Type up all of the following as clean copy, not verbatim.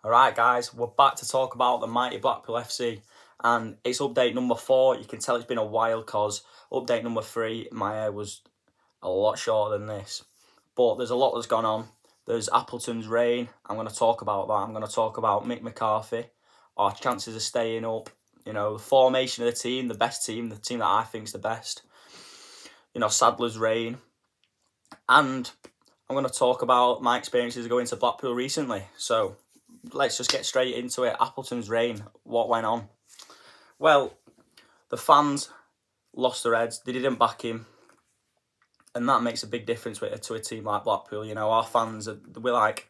Alright guys, we're back to talk about the mighty Blackpool FC, and it's update number 4. You can tell it's been a while because update number 3, my hair was a lot shorter than this. But there's a lot that's gone on. There's Appletons' reign, I'm going to talk about that. I'm going to talk about Mick McCarthy, our chances of staying up, the formation of the team, the best team, the team that I think's the best. Sadler's reign. And I'm going to talk about my experiences going to Blackpool recently. So let's just get straight into it. Appleton's reign. What went on? Well, the fans lost their heads. They didn't back him. And that makes a big difference to a team like Blackpool. Our fans, we're like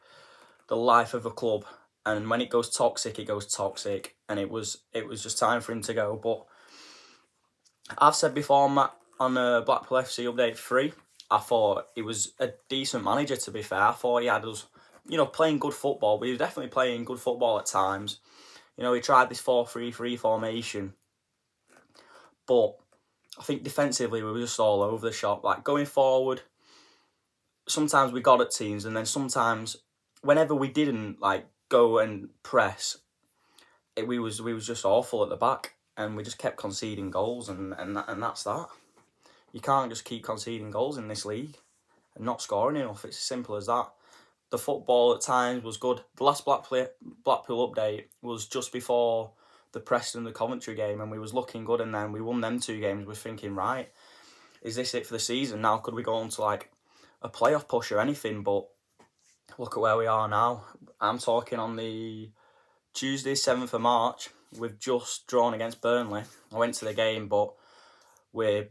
the life of a club. And when it goes toxic, it goes toxic. And it was just time for him to go. But I've said before, Matt, on Blackpool FC Update 3, I thought he was a decent manager, to be fair. I thought he had us, playing good football. But he was definitely playing good football at times. He tried this 4-3-3 formation. But I think defensively we were just all over the shop. Like going forward, sometimes we got at teams, and then sometimes whenever we didn't go and press, we was just awful at the back, and we just kept conceding goals, and that's that. You can't just keep conceding goals in this league and not scoring enough. It's as simple as that. The football at times was good. The last Blackpool update was just before the Preston, the Coventry game, and we was looking good, and then we won them 2 games. We're thinking, right, is this it for the season? Now could we go on to a playoff push or anything? But look at where we are now. I'm talking on the Tuesday, 7th of March. We've just drawn against Burnley. I went to the game, but we're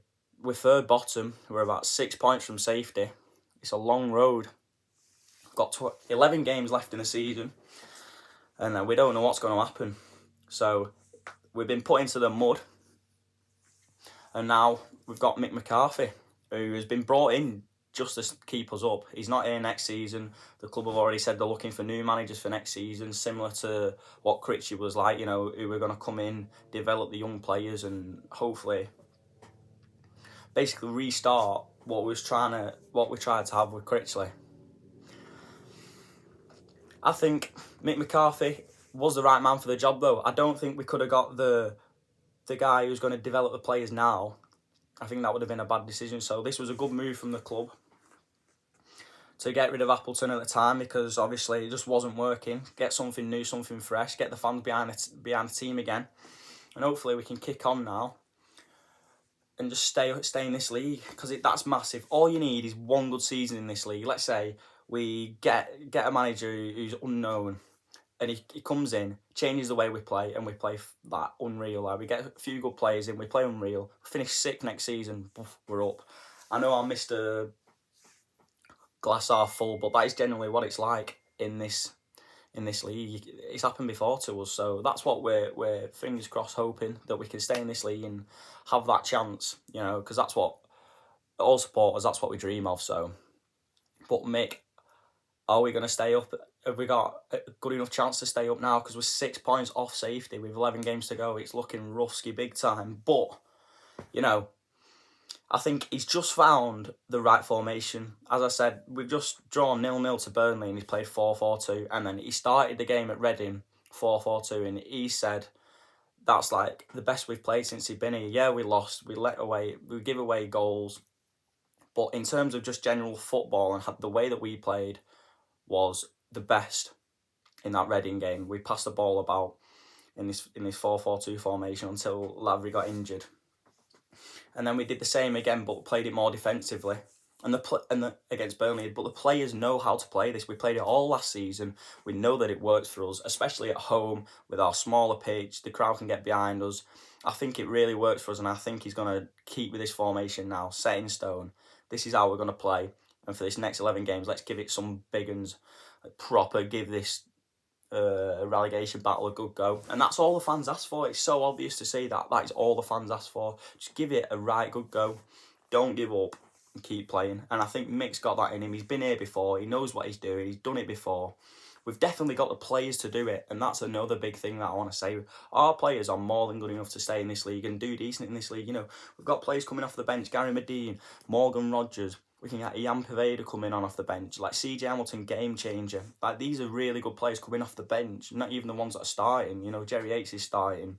third bottom. We're about 6 points from safety. It's a long road. Got 11 games left in the season, and we don't know what's going to happen. So we've been put into the mud, and now we've got Mick McCarthy, who has been brought in just to keep us up. He's not here next season. The club have already said they're looking for new managers for next season, similar to what Critchley was like, who were going to come in, develop the young players, and hopefully basically restart what we tried to have with Critchley. I think Mick McCarthy was the right man for the job, though. I don't think we could have got the guy who's going to develop the players now. I think that would have been a bad decision. So this was a good move from the club to get rid of Appleton at the time, because obviously it just wasn't working. Get something new, something fresh, get the fans behind the team again, and hopefully we can kick on now and just stay in this league, because that's massive. All you need is one good season in this league. Let's say we get a manager who's unknown, and he comes in, changes the way we play, and we play that unreal. We get a few good players in, we play unreal, finish 6th next season, we're up. I know I'm Mr. Glass half full, but that is generally what it's like in this league. It's happened before to us, so that's what we're fingers crossed hoping, that we can stay in this league and have that chance, because that's what all supporters, that's what we dream of. So, but Mick, are we going to stay up? Have we got a good enough chance to stay up now? Because we're 6 points off safety with 11 games to go. It's looking roughy big time. But, I think he's just found the right formation. As I said, we've just drawn 0-0 to Burnley, and he's played 4-4-2. And then he started the game at Reading 4-4-2, and he said that's the best we've played since he's been here. Yeah, we lost. We give away goals. But in terms of just general football and the way that we played was the best in that Reading game. We passed the ball about in this 4-4-2 formation until Lavery got injured, and then we did the same again, but played it more defensively. And against Burnley, but the players know how to play this. We played it all last season. We know that it works for us, especially at home with our smaller pitch. The crowd can get behind us. I think it really works for us, and I think he's going to keep with this formation now, set in stone. This is how we're going to play. And for this next 11 games, let's give it some big uns, proper, give this relegation battle a good go. And that's all the fans ask for. It's so obvious to say that. That is all the fans ask for. Just give it a right good go. Don't give up and keep playing. And I think Mick's got that in him. He's been here before. He knows what he's doing. He's done it before. We've definitely got the players to do it. And that's another big thing that I want to say. Our players are more than good enough to stay in this league and do decent in this league. We've got players coming off the bench. Gary Medine, Morgan Rogers, We can get Ian Poveda coming on off the bench. Like CJ Hamilton, game changer. Like, these are really good players coming off the bench. Not even the ones that are starting. You know, Jerry Yates is starting.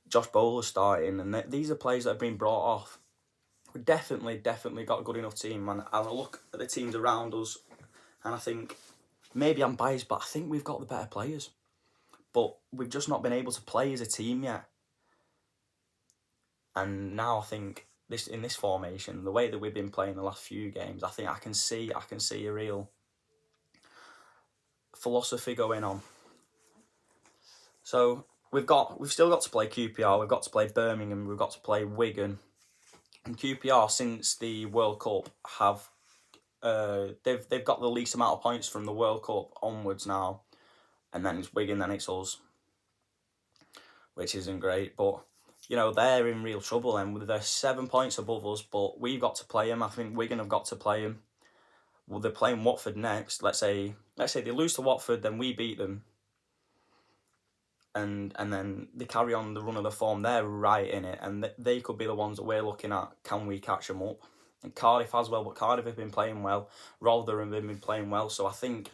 Josh Bowler's starting. And these are players that have been brought off. We've definitely got a good enough team. And I look at the teams around us and I think, maybe I'm biased, but I think we've got the better players. But we've just not been able to play as a team yet. And now I think in this formation, the way that we've been playing the last few games, I think I can see a real philosophy going on. So we've still got to play QPR, we've got to play Birmingham, we've got to play Wigan. And QPR, since the World Cup, have they've got the least amount of points from the World Cup onwards now, and then it's Wigan, then it's us, which isn't great. But you know, they're in real trouble, and they're 7 points above us. But we've got to play them. I think Wigan have got to play them. Well, they're playing Watford next. Let's say they lose to Watford, then we beat them, and then they carry on the run of the form. They're right in it, and they could be the ones that we're looking at. Can we catch them up? And Cardiff as well, but Cardiff have been playing well. Rotherham have been playing well, so I think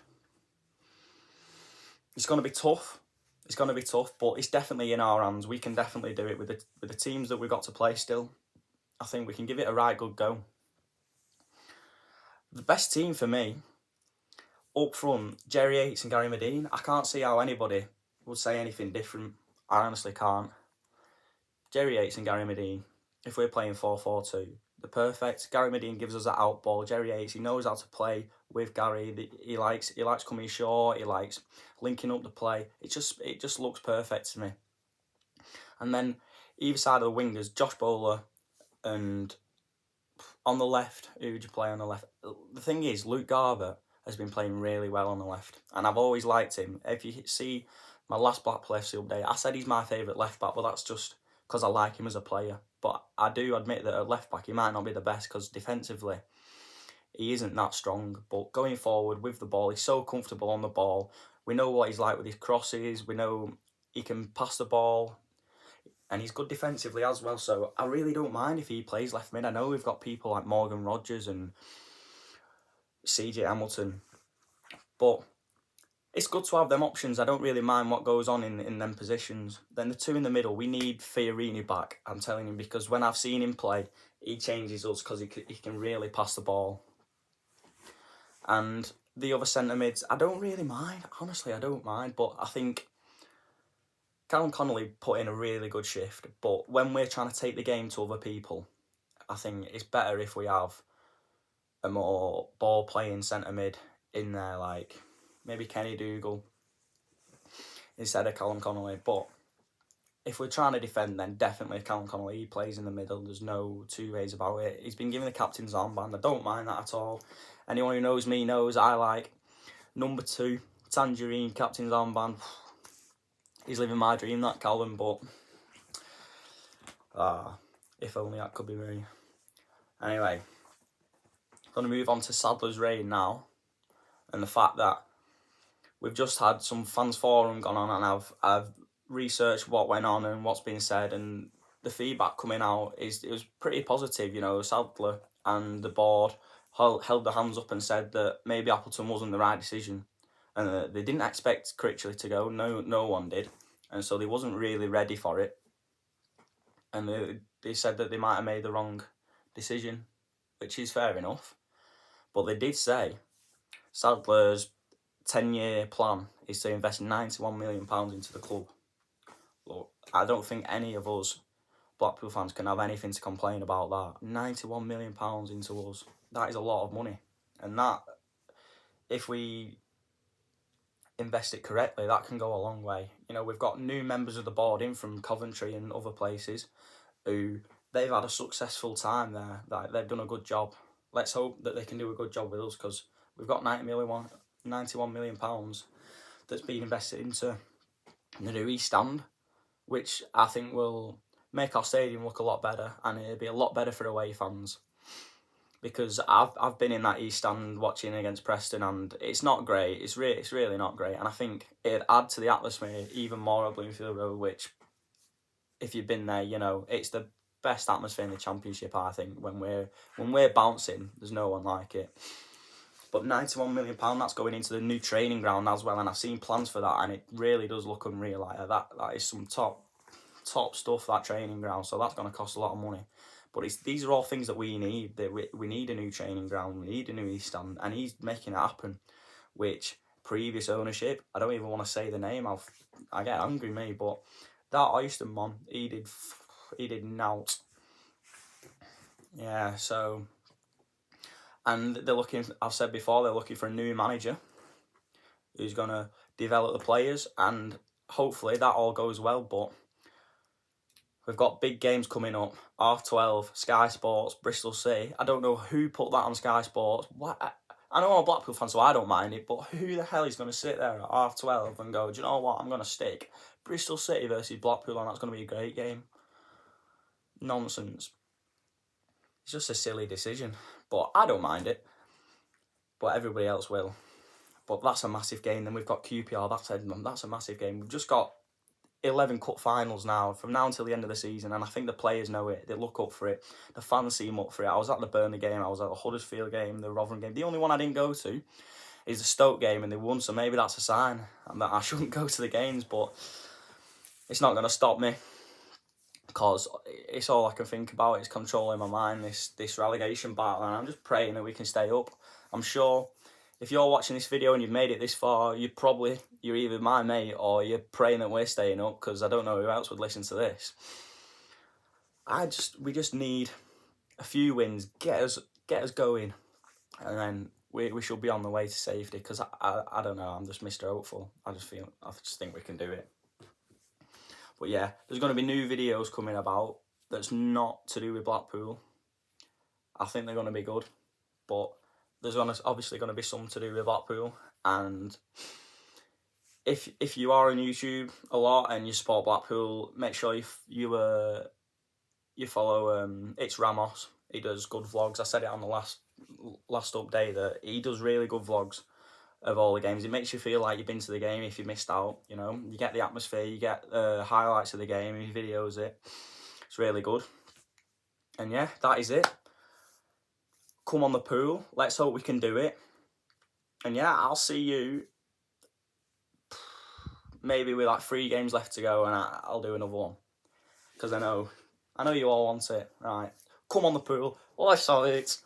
it's going to be tough. It's going to be tough, but it's definitely in our hands. We can definitely do it with the teams that we've got to play still. I think we can give it a right good go. The best team for me, up front, Jerry Yates and Gary Medine. I can't see how anybody would say anything different. I honestly can't. Jerry Yates and Gary Medine, if we're playing 4-4-2, the perfect. Gary Medine gives us that out ball. Jerry Yates, he knows how to play with Gary. He likes coming short. He likes linking up the play. It just looks perfect to me. And then either side of the wingers, Josh Bowler, and on the left, who would you play on the left? The thing is, Luke Garver has been playing really well on the left, and I've always liked him. If you see my last Blackpool FC update, I said he's my favourite left back, but that's just because I like him as a player. But I do admit that at left back he might not be the best, because defensively he isn't that strong. But going forward with the ball, he's so comfortable on the ball. We know what he's like with his crosses. We know he can pass the ball, and he's good defensively as well. So I really don't mind if he plays left mid. I know we've got people like Morgan Rogers and CJ Hamilton, but it's good to have them options. I don't really mind what goes on in them positions. Then the two in the middle, we need Fiorini back, I'm telling you, because when I've seen him play, he changes us because he can really pass the ball. And the other centre mids, I don't really mind. Honestly, I don't mind. But I think Callum Connolly put in a really good shift. But when we're trying to take the game to other people, I think it's better if we have a more ball-playing centre mid in there, like maybe Kenny Dougal instead of Callum Connolly. But if we're trying to defend, then definitely Callum Connolly. He plays in the middle. There's no two ways about it. He's been given the captain's armband. I don't mind that at all. Anyone who knows me knows I like number 2, Tangerine, captain's armband. He's living my dream, that Callum, but if only that could be me. Anyway, going to move on to Sadler's Reign now, and the fact that we've just had some fans forum gone on, and I've researched what went on and what's been said, and the feedback coming out it was pretty positive. You know, Sadler and the board held their hands up and said that maybe Appleton wasn't the right decision, and they didn't expect Critchley to go. No one did, and so they wasn't really ready for it. And they said that they might have made the wrong decision, which is fair enough. But they did say Sadler's 10-year plan is to invest £91 million into the club. Look, I don't think any of us Blackpool fans can have anything to complain about that. £91 million into us. That is a lot of money. And that, if we invest it correctly, that can go a long way. You know, we've got new members of the board in from Coventry and other places who they've had a successful time there. They've done a good job. Let's hope that they can do a good job with us, because we've got £91 million that's been invested into the new East Stand, which I think will make our stadium look a lot better, and it'll be a lot better for away fans. Because I've been in that East Stand watching against Preston, and it's not great. It's really not great, and I think it'd add to the atmosphere even more at Bloomfield Road, which, if you've been there, you know, it's the best atmosphere in the Championship, I think. When we're bouncing, there's no one like it. But £91 million, that's going into the new training ground as well, and I've seen plans for that, and it really does look unreal. Like that is some top stuff, that training ground. So that's going to cost a lot of money. But these are all things that we need. That we need a new training ground, we need a new East Stand, and he's making it happen. Which previous ownership, I don't even want to say the name. I get angry, me. But that Oyston man, he did nought. Yeah. So, and they're looking. I've said before, they're looking for a new manager who's gonna develop the players, and hopefully that all goes well. But we've got big games coming up. 12:30, Sky Sports, Bristol City. I don't know who put that on Sky Sports. What? I know I'm a Blackpool fan, so I don't mind it, but who the hell is going to sit there at 12:30 and go, do you know what, I'm going to stick Bristol City versus Blackpool, and that's going to be a great game? Nonsense. It's just a silly decision, but I don't mind it. But everybody else will. But that's a massive game. Then we've got QPR, that's Edmund, that's a massive game. We've just got 11 cup finals now, from now until the end of the season, and I think the players know it. They look up for it. The fans seem up for it. I was at the Burnley game, I was at the Huddersfield game, the Rotherham game. The only one I didn't go to is the Stoke game, and they won, so maybe that's a sign that I shouldn't go to the games, but it's not going to stop me, because it's all I can think about. It's controlling my mind, this relegation battle, and I'm just praying that we can stay up. I'm sure if you're watching this video and you've made it this far, you're either my mate or you're praying that we're staying up, because I don't know who else would listen to this. We just need a few wins, get us going, and then we should be on the way to safety, because I don't know, I'm just Mr. Hopeful. I just think we can do it. But yeah, there's going to be new videos coming about that's not to do with Blackpool. I think they're going to be good, but there's obviously going to be some to do with Blackpool. And if you are on YouTube a lot and you support Blackpool, make sure you follow It's Ramos. He does good vlogs. I said it on the last update that he does really good vlogs of all the games. It makes you feel like you've been to the game if you missed out. You know, you get the atmosphere, you get highlights of the game, he videos it. It's really good. And yeah, that is it. Come on the pool. Let's hope we can do it. And yeah, I'll see you maybe with like 3 games left to go, and I'll do another one, because I know you all want it. Right, come on the pool. Let's have it.